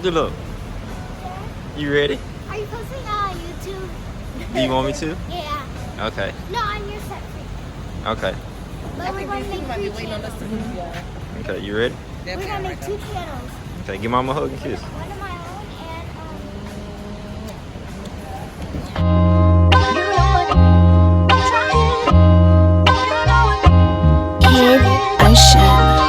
Good luck. You ready? Are you posting on YouTube? Do you want me to? Yeah. Okay. No, on your set. Okay. But we're going to make 3 channels. Okay, you ready? We're going to make 2 channels. Okay, give mama a hug and kiss. One of my own and Kid Ocean.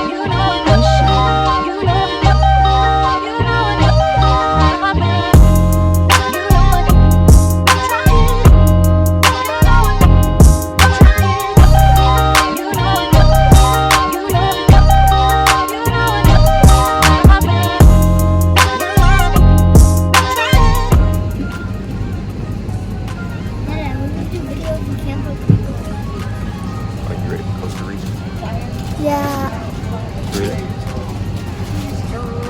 Are you ready for Costa Rica? yeah. Ready?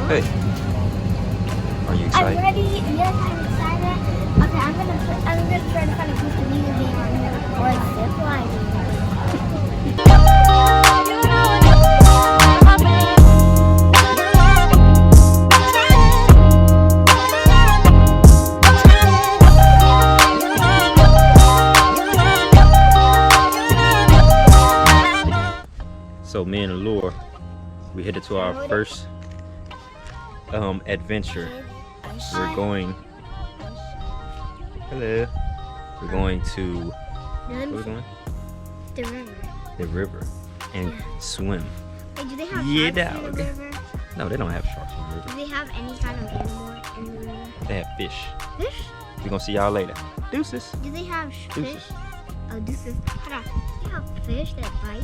Hey. Are you I'm excited? ready. Yes, I'm excited. Okay, I'm gonna try to find a piece of music game on here or zip lining. So me and Allure, we headed to our first adventure. We're going. Hello. We're going to. Where are we going? The river. The river and swim. Wait, do they have Yeah, sharks in dog. the river? No, they don't have sharks in the river. Do they have any kind of animal in the river? They have fish. Fish? We're gonna see y'all later. Deuces. Do they have fish? Deuces. Oh, deuces. Hold on. Do they have fish that bite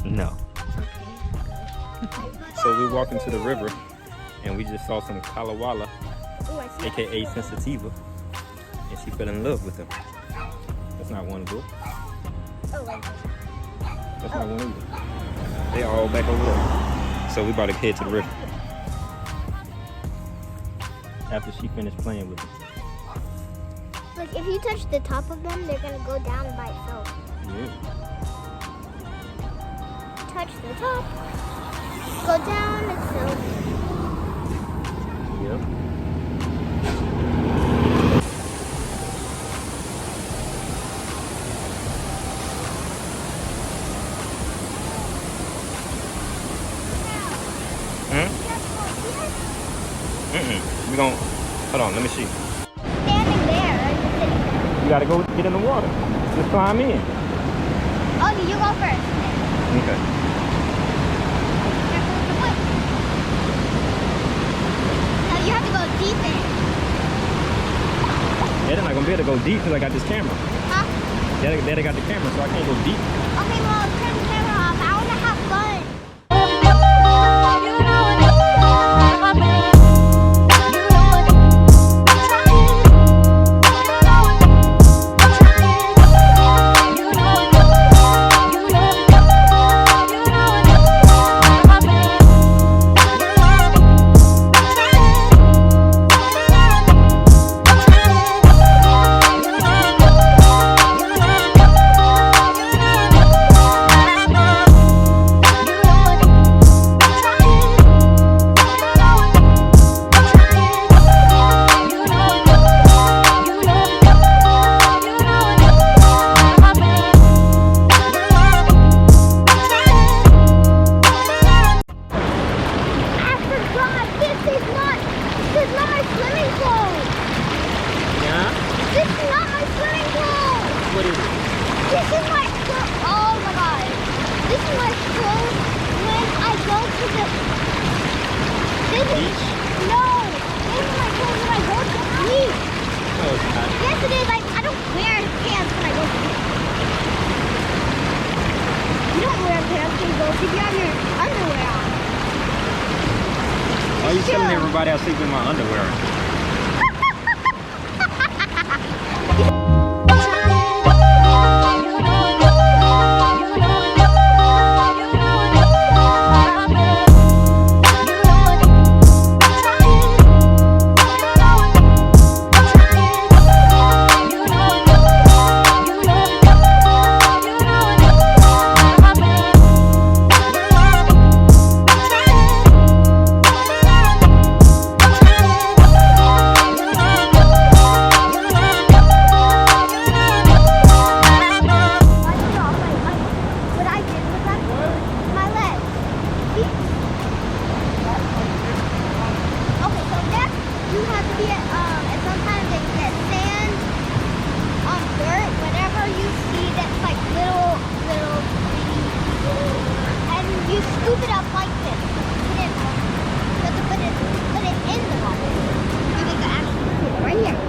you? No. Okay. So we walked into the river and we just saw some kalawala, Oh, I see. aka sensitiva, and she fell in love with them. That's not one good. Oh, like that. That's not one either. They all back over there. So we about to head to the river. After she finished playing with them. Like, if you touch the top of them, they're gonna go down by itself. Yeah. Touch the top. Go down itself. Yep. We gon' hold on, let me see. Standing there, right? You gotta go get in the water. Just climb in. Okay, you go first. Okay. No, you have to go deep in. Yeah, they're not gonna be able to go deep because I got this camera. Huh? They got the camera, so I can't go deep. Okay, well, turn the camera off. I want to have fun. Why are you telling everybody I sleep in my underwear? you have to be and sometimes they get sand, dirt, whatever you see that's like little, and you scoop it up like this. You have to put it in the water. You can actually put it right here.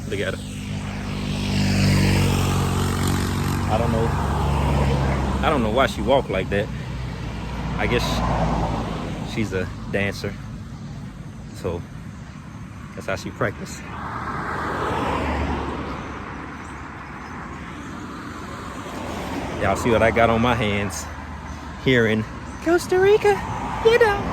Look at her. I don't know why she walked like that. I guess she's a dancer, so that's how she practices. Y'all see what I got on my hands here in Costa Rica, you know.